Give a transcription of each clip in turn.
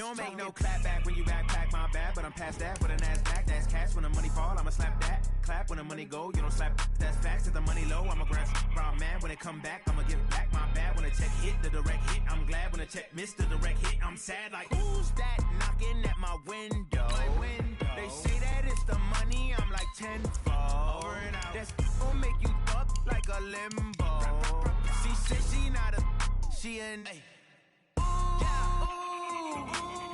don't make no clap back when you backpack, my bad. But I'm past that with a NASDAQ. That's cash when the money fall, I'ma slap that. Clap when the money go, you don't slap. That's facts. If the money low, I'ma grab brown man. When it come back, I'ma give back my bad. When the check hit, the direct hit. I'm glad when the check missed the direct hit. I'm sad like, who's that knocking at my window? They say that it's the money, I'm like tenfold. That's gon' make you up like a limbo. She said she not a, she an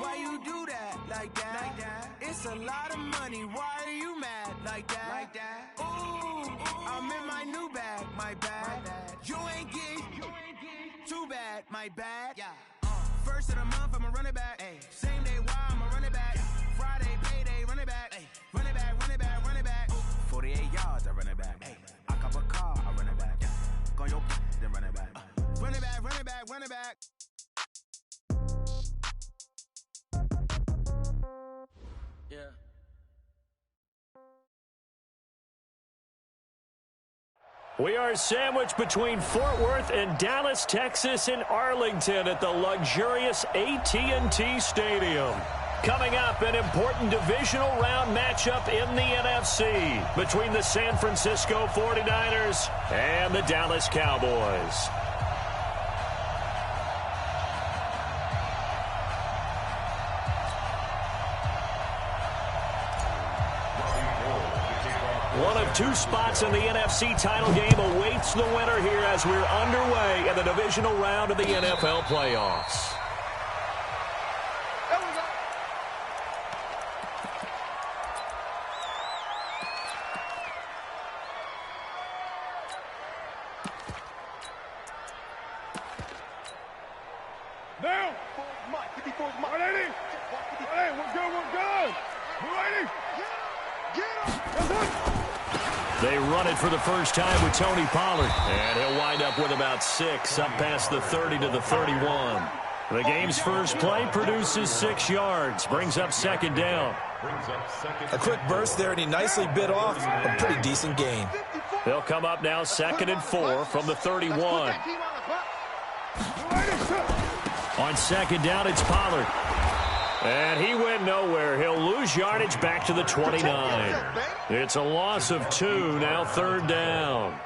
why you do that like that? It's a lot of money, why are you mad like that? Ooh, I'm in my new bag, my bad. You ain't getting too bad, my bad. First of the month, I'ma run it back. Same day, why I'ma run it back. Friday, payday, run it back. Run it back, run it back, run it back. 48 yards, I run it back. I cop a car, I run it back. Go your then run it back. Run it back, run it back, run it back. Yeah. We are sandwiched between Fort Worth and Dallas, Texas, and Arlington at the luxurious AT&T Stadium. Coming up, an important divisional round matchup in the NFC between the San Francisco 49ers and the Dallas Cowboys. One of two spots in the NFC title game awaits the winner here as we're underway in the divisional round of the NFL playoffs. Down. Hey, we're good. They run it for the first time with Tony Pollard. And he'll wind up with about 6, up past the 30 to the 31. The game's first play produces 6 yards, brings up second down. A quick burst there, and he nicely bit off a pretty decent gain. They'll come up now 2nd and 4 from the 31. On second down, it's Pollard. And he went nowhere. He'll lose yardage back to the 29. It's a loss of 2, now 3rd down.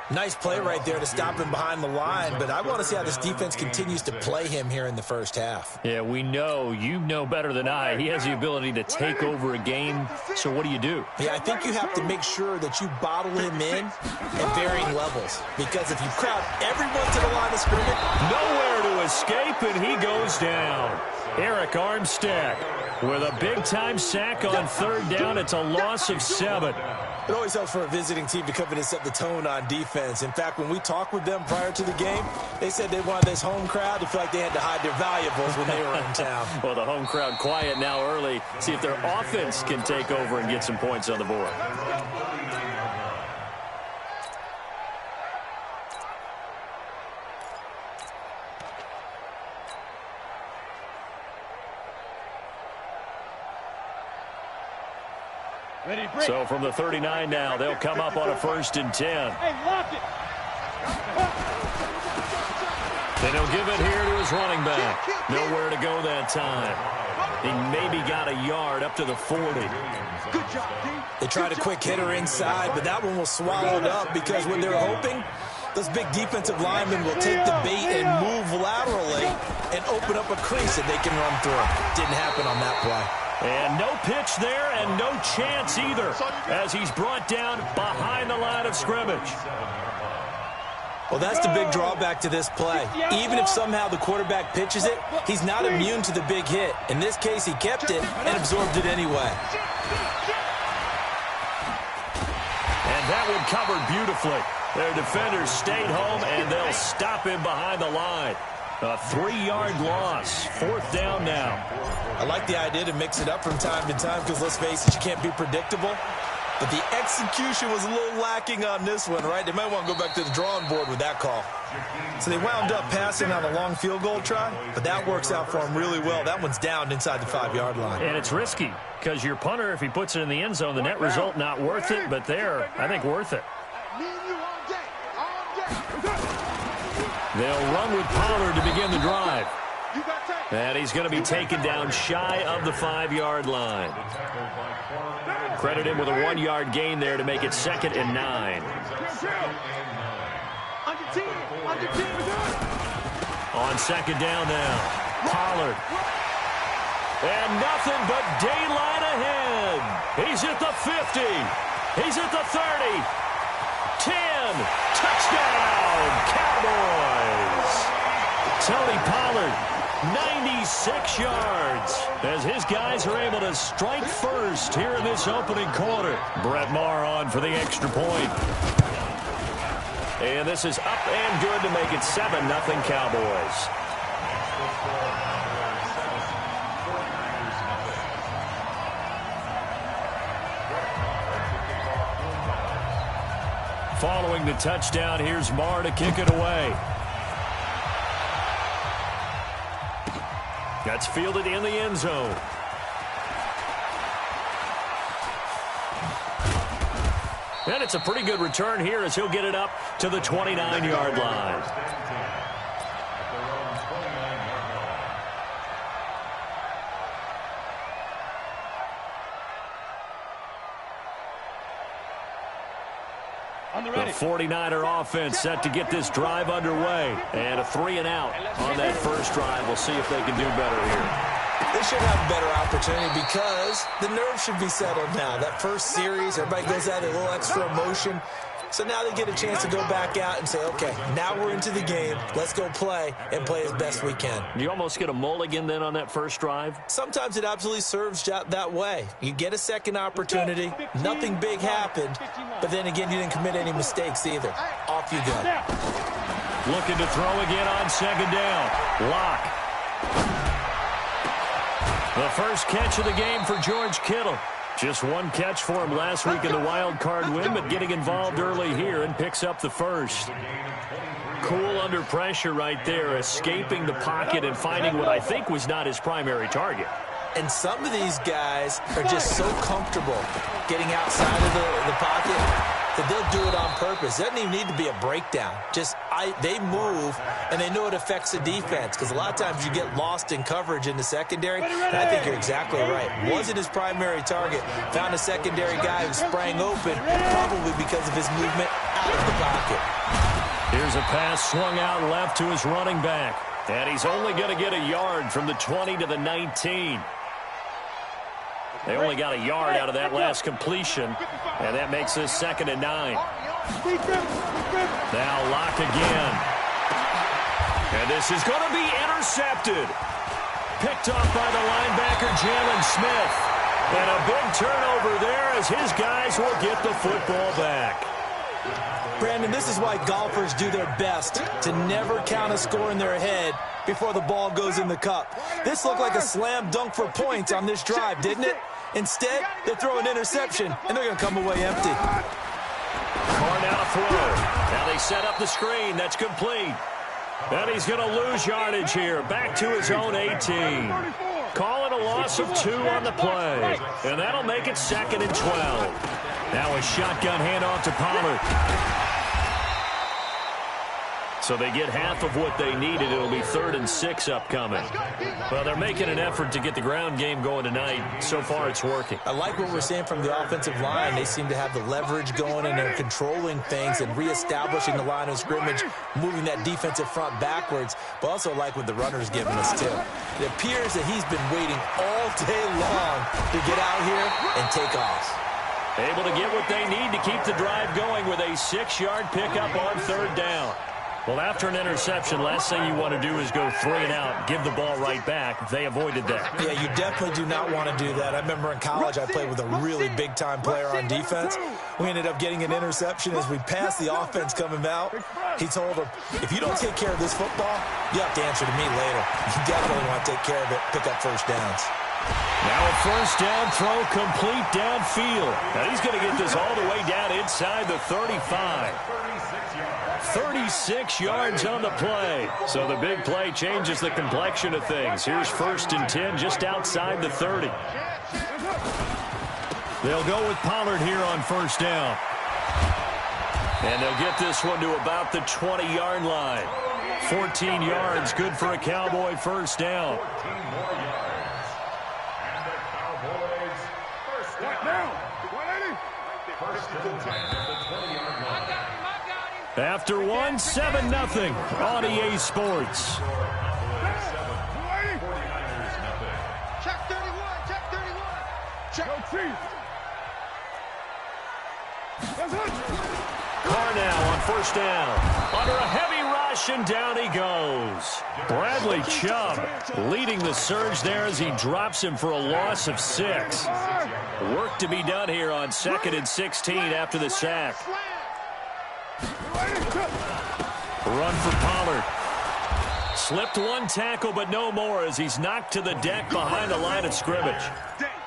Nice play right there to stop him behind the line, but I want to see how this defense continues to play him here in the first half. Yeah, we know. You know better than I. He has the ability to take over a game, so what do you do? Yeah, I think you have to make sure that you bottle him in at varying levels, because if you crowd everyone to the line of scrimmage, nowhere to escape, and he goes down. Eric Armstead with a big-time sack on 3rd down. It's a loss of 7. It always helps for a visiting team to come in and set the tone on defense. In fact, when we talked with them prior to the game, they said they wanted this home crowd to feel like they had to hide their valuables when they were in town. Well, the home crowd quiet now early. See if their offense can take over and get some points on the board. So from the 39 now, they'll come up on a 1st and 10. Then he'll give it here to his running back. Nowhere to go that time. He maybe got a yard up to the 40. They tried a quick hitter inside, but that one was swallowed up because when they're hoping, those big defensive linemen will take the bait and move laterally and open up a crease that they can run through. Didn't happen on that play. And no pitch there and no chance either as he's brought down behind the line of scrimmage. Well, that's the big drawback to this play. Even if somehow the quarterback pitches it, he's not immune to the big hit. In this case, he kept it and absorbed it anyway. And that one covered beautifully. Their defenders stayed home, and they'll stop him behind the line. A 3-yard loss. 4th down now. I like the idea to mix it up from time to time because, let's face it, you can't be predictable. But the execution was a little lacking on this one, right? They might want to go back to the drawing board with that call. So they wound up passing on a long field goal try, but that works out for them really well. That one's down inside the 5-yard line. And it's risky because your punter, if he puts it in the end zone, the net result not worth it, but there, I think worth it. They'll run with Pollard to begin the drive. And he's going to be taken down shy of the 5-yard line. Credit him with a 1-yard gain there to make it 2nd and 9. On 2nd down now, Pollard. And nothing but daylight ahead. He's at the 50. He's at the 30. 10. Touchdown, Cowboys. Tony Pollard, 96 yards, as his guys are able to strike first here in this opening quarter. Brett Maher on for the extra point. And this is up and good to make it 7-0 Cowboys. Following the touchdown, here's Maher to kick it away. That's fielded in the end zone. And it's a pretty good return here as he'll get it up to the 29-yard line. The 49er offense set to get this drive underway. And a 3-and-out on that first drive. We'll see if they can do better here. They should have a better opportunity because the nerves should be settled now. That first series, everybody goes out a little extra emotion. So now they get a chance to go back out and say, okay, now we're into the game. Let's go play and play as best we can. You almost get a mulligan then on that first drive? Sometimes it absolutely serves that way. You get a second opportunity. Nothing big happened. But then again, you didn't commit any mistakes either. Off you go. Looking to throw again on 2nd down. Lock. The first catch of the game for George Kittle. Just one catch for him last week in the wild card win, but getting involved early here and picks up the first. Cool under pressure right there, escaping the pocket and finding what I think was not his primary target. And some of these guys are just so comfortable getting outside of the pocket that they'll do it on purpose. It doesn't even need to be a breakdown. They move, and they know it affects the defense because a lot of times you get lost in coverage in the secondary, and I think you're exactly right. Wasn't his primary target. Found a secondary guy who sprang open, probably because of his movement out of the pocket. Here's a pass swung out left to his running back, and he's only going to get a yard from the 20 to the 19. They only got a yard out of that last completion, and that makes this 2nd and 9. Now Lock again. And this is going to be intercepted. Picked off by the linebacker, Jalen Smith. And a big turnover there as his guys will get the football back. Brandon, this is why golfers do their best to never count a score in their head before the ball goes in the cup. This looked like a slam dunk for points on this drive, didn't it? Instead, they throw an interception, and they're going to come away empty. Carr now to throw. Now they set up the screen. That's complete. And he's going to lose yardage here. Back to his own 18. Call it a loss of 2 on the play. And that'll make it 2nd and 12. Now a shotgun handoff to Pollard. So they get half of what they needed. It'll be 3rd and 6 upcoming. Well, they're making an effort to get the ground game going tonight. So far, it's working. I like what we're seeing from the offensive line. They seem to have the leverage going, and they're controlling things and reestablishing the line of scrimmage, moving that defensive front backwards. But also like what the runner's giving us, too. It appears that he's been waiting all day long to get out here and take off. Able to get what they need to keep the drive going with a 6-yard pickup on 3rd down. Well, after an interception, last thing you want to do is go 3 and out, give the ball right back. They avoided that. Yeah, you definitely do not want to do that. I remember in college I played with a really big-time player on defense. We ended up getting an interception as we passed the offense coming out. He told him, if you don't take care of this football, you have to answer to me later. You definitely want to take care of it, pick up first downs. Now a first down throw complete downfield. Now he's going to get this all the way down inside the 35. 36 yards on the play. So the big play changes the complexion of things. Here's 1st and 10 just outside the 30. They'll go with Pollard here on 1st down. And they'll get this one to about the 20-yard line. 14 yards, good for a Cowboy first down. 14 more yards. And the Cowboys first down. 180. First and 10 at the 20-yard line. After 1, 7-0 on EA Sports. Check 31. Check 31. Check. Go Chiefs. Carr now on first down. Under a heavy rush, and down he goes. Bradley Chubb leading the surge there as he drops him for a loss of 6. Work to be done here on 2nd and 16 after the sack. Run for Pollard. Slipped one tackle, but no more as he's knocked to the deck behind the line of scrimmage.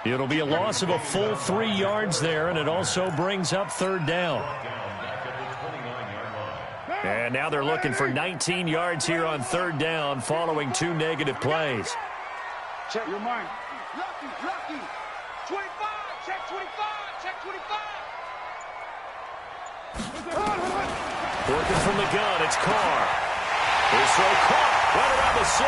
It'll be a loss of a full 3 yards there, and it also brings up third down. And now they're looking for 19 yards here on third down following 2 negative plays. Check your mind. Lucky. 25. Check 25. Check 25. Working from the gun, it's Carr. His throw caught right around the 6.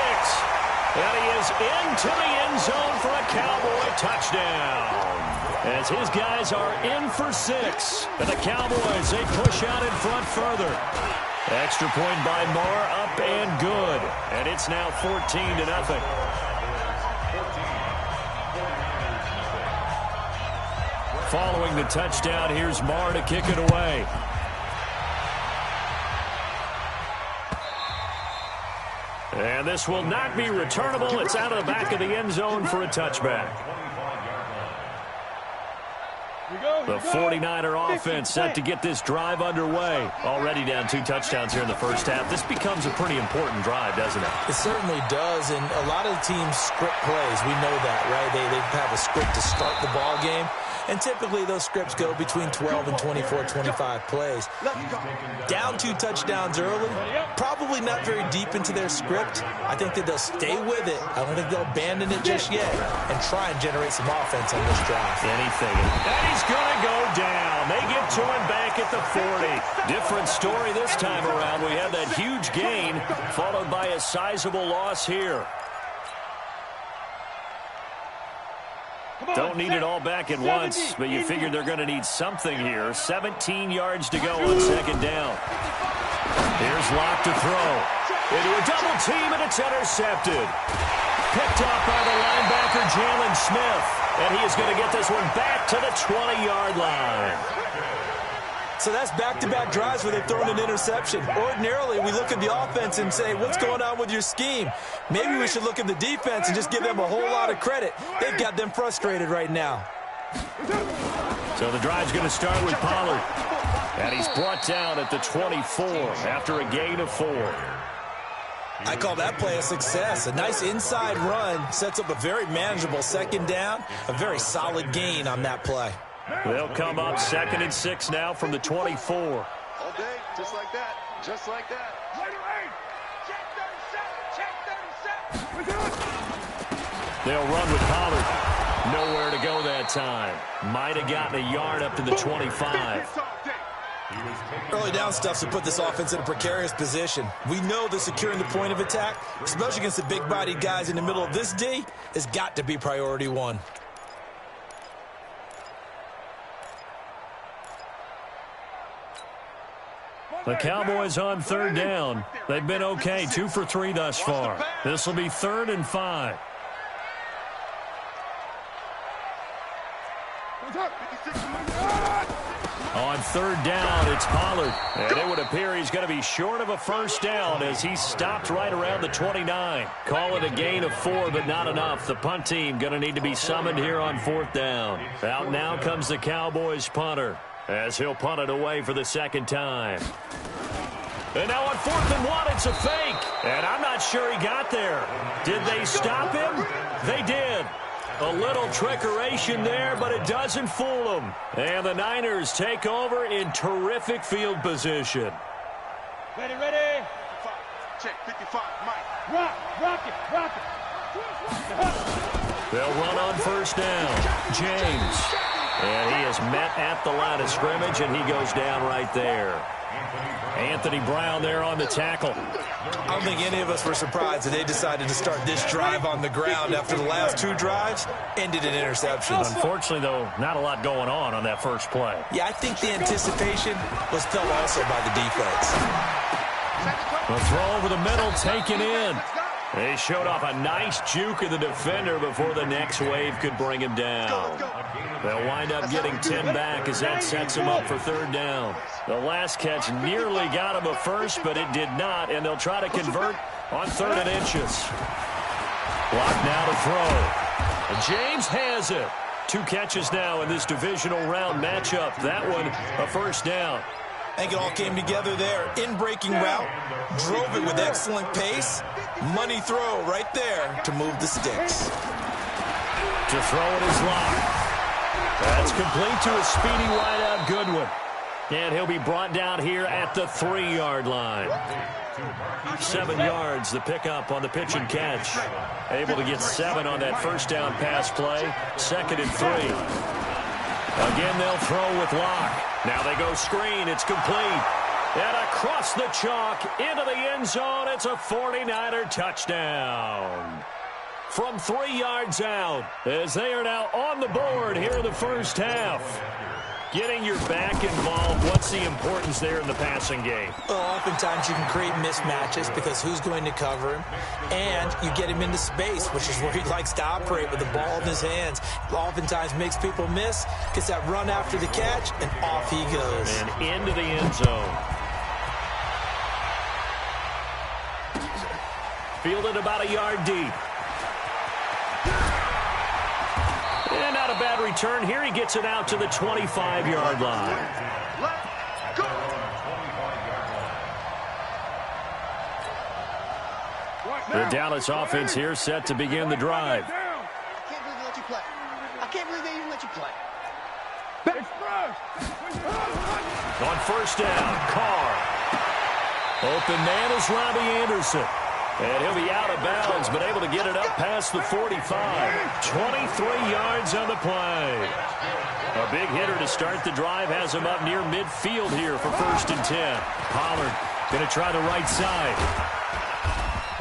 And he is into the end zone for a Cowboy touchdown. As his guys are in for 6. And the Cowboys, they push out in front further. Extra point by Marr, up and good. And it's now 14-0. Following the touchdown, here's Marr to kick it away. And this will not be returnable. It's out of the back of the end zone for a touchback. The 49er offense set to get this drive underway. Already down 2 touchdowns here in the first half. This becomes a pretty important drive, doesn't it? It certainly does, and a lot of teams script plays. We know that, right? They have a script to start the ball game, and typically those scripts go between 12 and 24, 25 plays. Down 2 touchdowns early, probably not very deep into their script. I think that they'll stay with it. I don't think they'll abandon it just yet and try and generate some offense on this drive. Anything. And he's going to go down. They get to him back at the 40. Different story this time around. We had that huge gain followed by a sizable loss here. Don't need it all back at once, but you figure they're going to need something here. 17 yards to go on second down. Here's Locke to throw. Into a double team, and it's intercepted. Picked off by the linebacker, Jalen Smith. And he is going to get this one back to the 20-yard line. So that's back-to-back drives where they've thrown an interception. Ordinarily, we look at the offense and say, what's going on with your scheme? Maybe we should look at the defense and just give them a whole lot of credit. They've got them frustrated right now. So the drive's going to start with Pollard. And he's brought down at the 24 after a gain of 4. I call that play a success. A nice inside run sets up a very manageable second down. A very solid gain on that play. They'll come up 2nd and 6 now from the 24. All day, just like that. Just like that. Check 37. Check 37. They'll run with Pollard. Nowhere to go that time. Might have gotten a yard up to the 25. Early down stuff to put this offense in a precarious position. We know that securing the point of attack, especially against the big-bodied guys in the middle of this D, has got to be priority 1. The Cowboys on third down. They've been okay, 2 for 3 thus far. This will be 3rd and 5. On third down, it's Pollard. And it would appear he's going to be short of a first down as he stopped right around the 29. Call it a gain of 4, but not enough. The punt team going to need to be summoned here on 4th down. Out now comes the Cowboys punter as he'll punt it away for the 2nd time. And now on 4th and 1, it's a fake. And I'm not sure he got there. Did they stop him? They did. A little trickeration there, but it doesn't fool them. And the Niners take over in terrific field position. Ready. Check 55, Mike. Rock it. They'll run on first down. James. And he is met at the line of scrimmage, and he goes down right there. Anthony Brown there on the tackle. I don't think any of us were surprised that they decided to start this drive on the ground after the last 2 drives ended in interceptions. Unfortunately, though, not a lot going on that first play. Yeah, I think the anticipation was felt also by the defense. The throw over the middle, taken in. They showed off a nice juke of the defender before the next wave could bring him down. They'll wind up getting 10 back as that sets him up for 3rd down. The last catch nearly got him a first, but it did not, and they'll try to convert on 3rd and inches. Block now to throw. And James has it. 2 catches now in this divisional round matchup. That one a first down. I think it all came together there. In-breaking route, drove it with excellent pace. Money throw right there to move the sticks. To throw it is Locke. That's complete to a speedy wideout Goodwin. And he'll be brought down here at the 3-yard line. 7 yards, the pickup on the pitch and catch. Able to get 7 on that first down pass play. 2nd and 3. Again, they'll throw with Locke. Now they go screen. It's complete. And across the chalk into the end zone. It's a 49er touchdown. From 3 yards out, as they are now on the board here in the first half. Getting your back involved, what's the importance there in the passing game? Well, oftentimes you can create mismatches because who's going to cover him, and you get him into space, which is where he likes to operate with the ball in his hands. Oftentimes makes people miss, gets that run after the catch, and off he goes. And into the end zone. Fielded about a yard deep. And not a bad return here. He gets it out to the 25-yard line. The Dallas offense here set to begin the drive. I can't believe they let you play. I can't believe they even let you play. On first down, Carr. Open man is Robbie Anderson. And he'll be out of bounds, but able to get it up past the 45. 23 yards on the play. A big hitter to start the drive has him up near midfield here for 1st and 10. Pollard going to try the right side.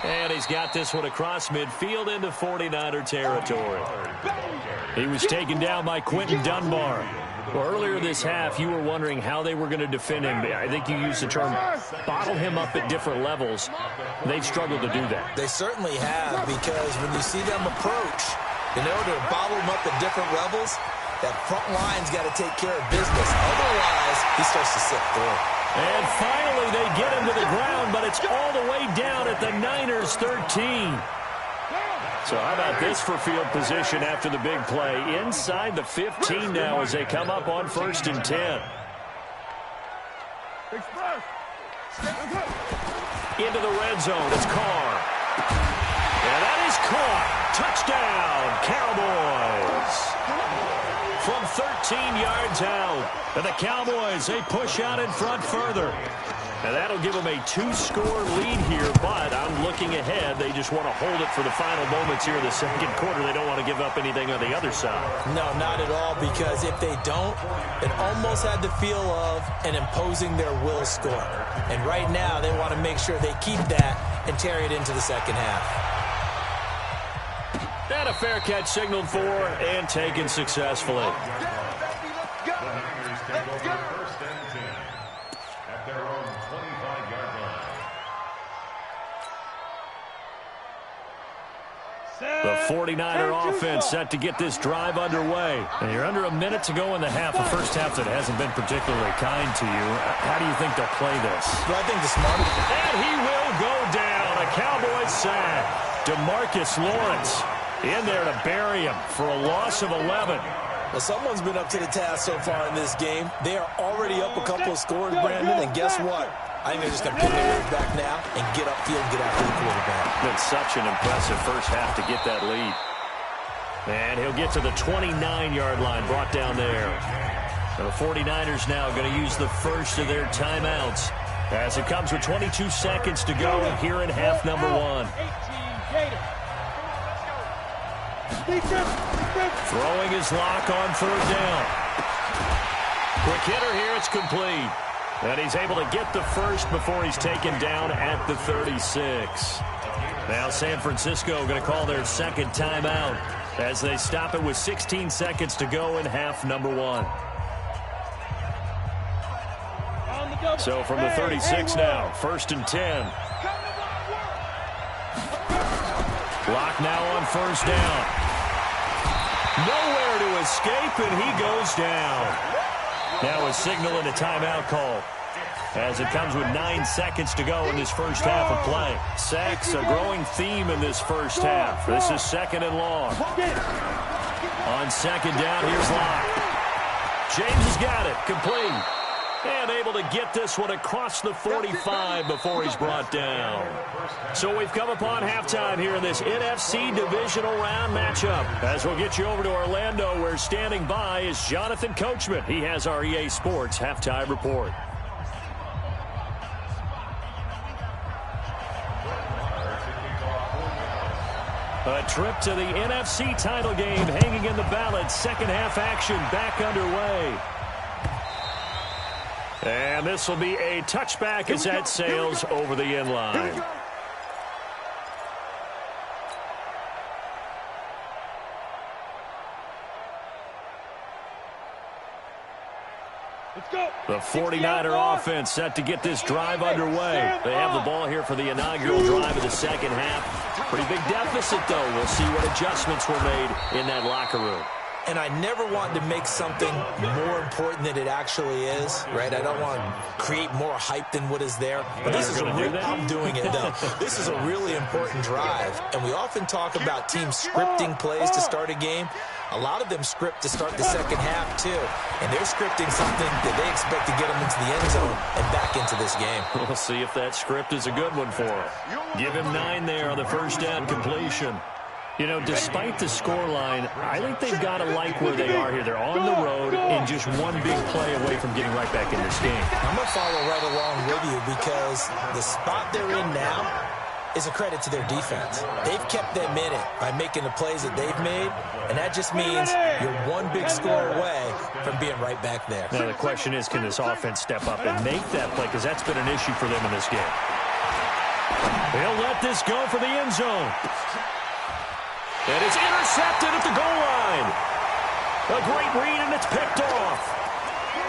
And he's got this one across midfield into 49er territory. He was taken down by Quentin Dunbar. Well, earlier this half, you were wondering how they were going to defend him. I think you used the term bottle him up at different levels. They've struggled to do that. They certainly have, because when you see them approach, in order to bottle him up at different levels, that front line's got to take care of business. Otherwise, he starts to slip through. And finally, they get him to the ground, but it's all the way down at the Niners' 13. So how about this for field position after the big play? Inside the 15 now as they come up on 1st and 10. Into the red zone, it's Carr. And that is caught. Touchdown, Cowboys. From 13 yards out. And the Cowboys, they push out in front further. And that'll give them a 2-score lead here, but I'm looking ahead. They just want to hold it for the final moments here in the 2nd quarter. They don't want to give up anything on the other side. No, not at all, because if they don't, it almost had the feel of an imposing their will score. And right now, they want to make sure they keep that and carry it into the 2nd half. And a fair catch signaled for and taken successfully. The 49er offense set to get this drive underway. And you're under a minute to go in the half. A first half that hasn't been particularly kind to you. How do you think they'll play this? Well, I think the smartest. And he will go down. A Cowboys sack. DeMarcus Lawrence in there to bury him for a loss of 11. Well, someone's been up to the task so far in this game. They are already up a couple of scores, Brandon, and guess what? I think they're just going to pin their ears back now and get upfield and get after the quarterback. Been such an impressive first half to get that lead. And he'll get to the 29-yard line, brought down there. So the 49ers now going to use the first of their timeouts as it comes with 22 seconds to go here in half number 1. Throwing his lock on 3rd down. Quick hitter here, it's complete. And he's able to get the first before he's taken down at the 36. Now San Francisco going to call their second timeout as they stop it with 16 seconds to go in half number 1. So from the 36 now, 1st and 10. Clock now on 1st down. Nowhere to escape, and he goes down. Now a signal and a timeout call as it comes with 9 seconds to go in this first half of play. Sacks, a growing theme in this first half. This is 2nd and long. On 2nd down, here's Locke. James has got it, complete. And able to get this one across the 45 before he's brought down. So we've come upon halftime here in this NFC Divisional Round matchup. As we'll get you over to Orlando, where standing by is Jonathan Coachman. He has our EA Sports halftime report. A trip to the NFC title game hanging in the balance. Second half action back underway. And this will be a touchback as that sails over the end line. The 49er offense set to get this drive underway. They have the ball here for the inaugural drive of the second half. Pretty big deficit, though. We'll see what adjustments were made in that locker room. And I never want to make something more important than it actually is, right? I don't want to create more hype than what is there. But this is I'm doing it, though. This is a really important drive. And we often talk about teams scripting plays to start a game. A lot of them script to start the second half, too. And they're scripting something that they expect to get them into the end zone and back into this game. We'll see if that script is a good one for them. Give him 9 there on the first down completion. You know, despite the scoreline, I think they've got to like where they are here. They're on the road and just one big play away from getting right back in this game. I'm going to follow right along with you because the spot they're in now is a credit to their defense. They've kept them in it by making the plays that they've made, and that just means you're one big score away from being right back there. Now, the question is, can this offense step up and make that play? Because that's been an issue for them in this game. They'll let this go for the end zone. And it's intercepted at the goal line. A great read, and it's picked off.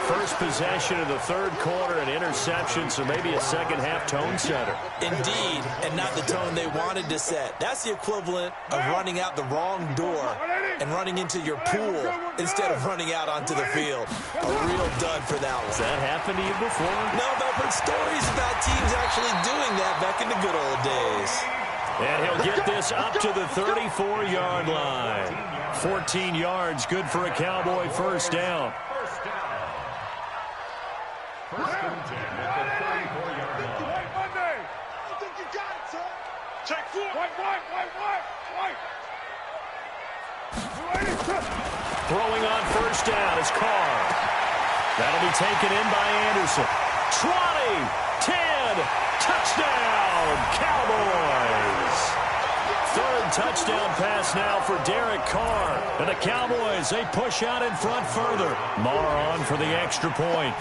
First possession of the third quarter, an interception, so maybe a second-half tone setter. Indeed, and not the tone they wanted to set. That's the equivalent of running out the wrong door and running into your pool instead of running out onto the field. A real dud for that one. Has that happened to you before? No, but I've heard stories about teams actually doing that back in the good old days. And he'll get this up to the 34-yard line. 14 yards, good for a Cowboy first down. First and 10 at the 34-yard line. I think you got it, son. Check 4. White. Throwing on first down is Carr. That'll be taken in by Anderson. 20, 10, touchdown, Cowboys. Third touchdown pass now for Derek Carr. And the Cowboys, they push out in front further. Marr on for the extra point.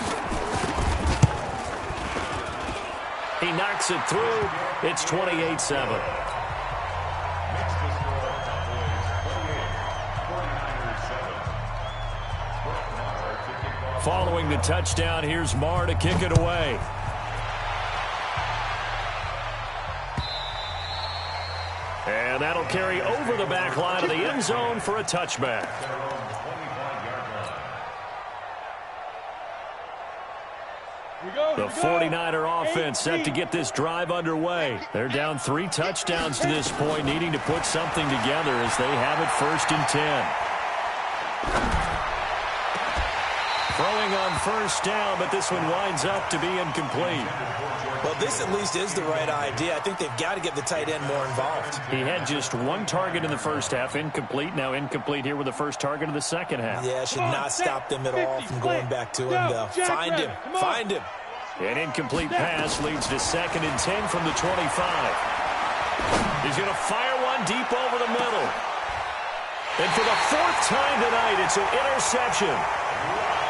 He knocks it through. It's 28-7. Following the touchdown, here's Marr to kick it away. And that'll carry over the back line of the end zone for a touchback. The 49er offense set to get this drive underway. They're down 3 touchdowns to this point, needing to put something together as they have it 1st and 10. Throwing on first down, but this one winds up to be incomplete. Well, this at least is the right idea. I think they've got to get the tight end more involved. He had just 1 target in the first half, incomplete. Now incomplete here with the first target of the second half. Yeah, should not stop them at all from going back to him, though. Find him. An incomplete pass leads to 2nd and 10 from the 25. He's going to fire one deep over the middle. And for the 4th time tonight, it's an interception.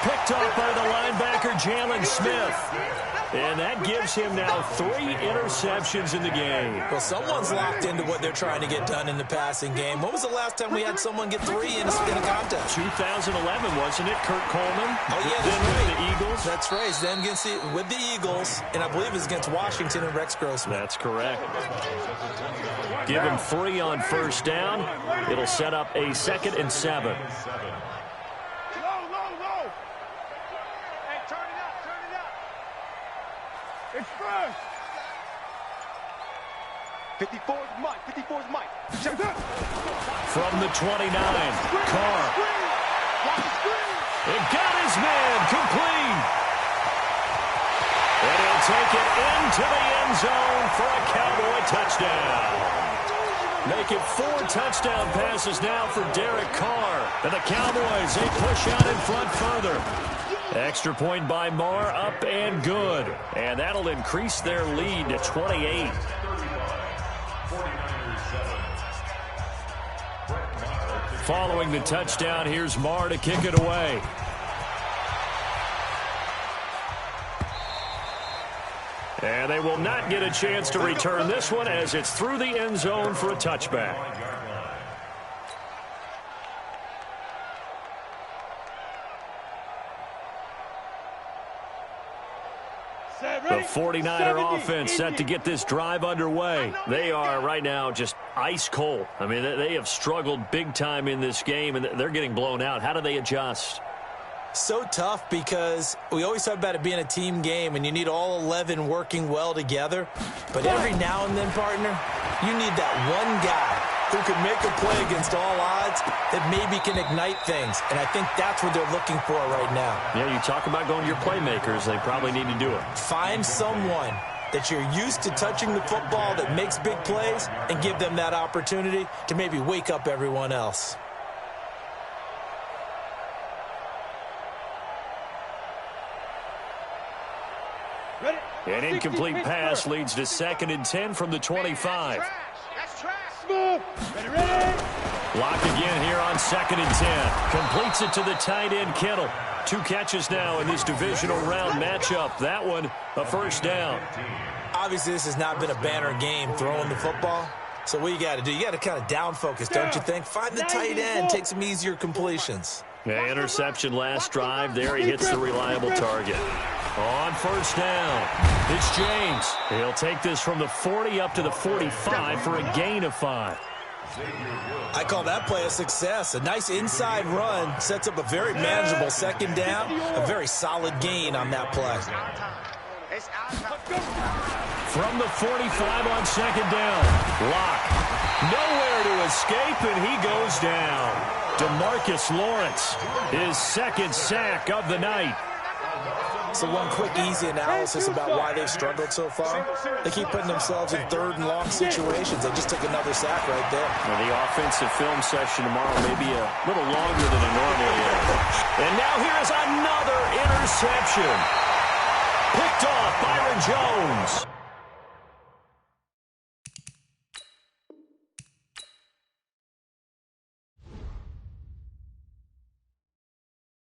Picked off by the linebacker, Jalen Smith. And that gives him now 3 interceptions in the game. Well, someone's locked into what they're trying to get done in the passing game. When was the last time we had someone get 3 in a contest? 2011, wasn't it? Kurt Coleman. Oh, yeah, then that's right. With the Eagles. That's right. Then with the Eagles, and I believe it's against Washington and Rex Grossman. That's correct. Give him 3 on first down. It'll set up a 2nd and 7. Express. 54 is Mike. 54 is Mike. Check that. From the 29, Carr. It got his man complete. And he'll take it into the end zone for a Cowboy touchdown. Make it 4 touchdown passes now for Derek Carr. And the Cowboys, they push out in front further. Extra point by Marr, up and good. And that'll increase their lead to 28. Following the touchdown, here's Marr to kick it away. And they will not get a chance to return this one as it's through the end zone for a touchback. The 49er offense set to get this drive underway. They are right now just ice cold. I mean, they have struggled big time in this game, and they're getting blown out. How do they adjust? So tough because we always talk about it being a team game, and you need all 11 working well together. But every now and then, partner, you need that one guy who can make a play against all odds that maybe can ignite things. And I think that's what they're looking for right now. Yeah, you talk about going to your playmakers. They probably need to do it. Find someone that you're used to touching the football that makes big plays and give them that opportunity to maybe wake up everyone else. An incomplete pass leads to 2nd and 10 from the 25. Lock again here on 2nd and 10. Completes it to the tight end, Kittle. 2 catches now in this divisional round matchup. That one, a first down. Obviously, this has not been a banner game throwing the football. So what you got to do, you got to kind of down focus, don't you think? Find the tight end, take some easier completions. Yeah, interception last drive. There he hits the reliable target. On first down, it's James. He'll take this from the 40 up to the 45 for a gain of 5. I call that play a success. A nice inside run sets up a very manageable 2nd down. A very solid gain on that play. From the 45 on 2nd down, Locke. Nowhere to escape, and he goes down. DeMarcus Lawrence, his 2nd sack of the night. So one quick, easy analysis about why they've struggled so far. They keep putting themselves in 3rd and long situations. They just took another sack right there. Well, the offensive film session tomorrow may be a little longer than it normally is. And now here's another interception. Picked off Byron Jones.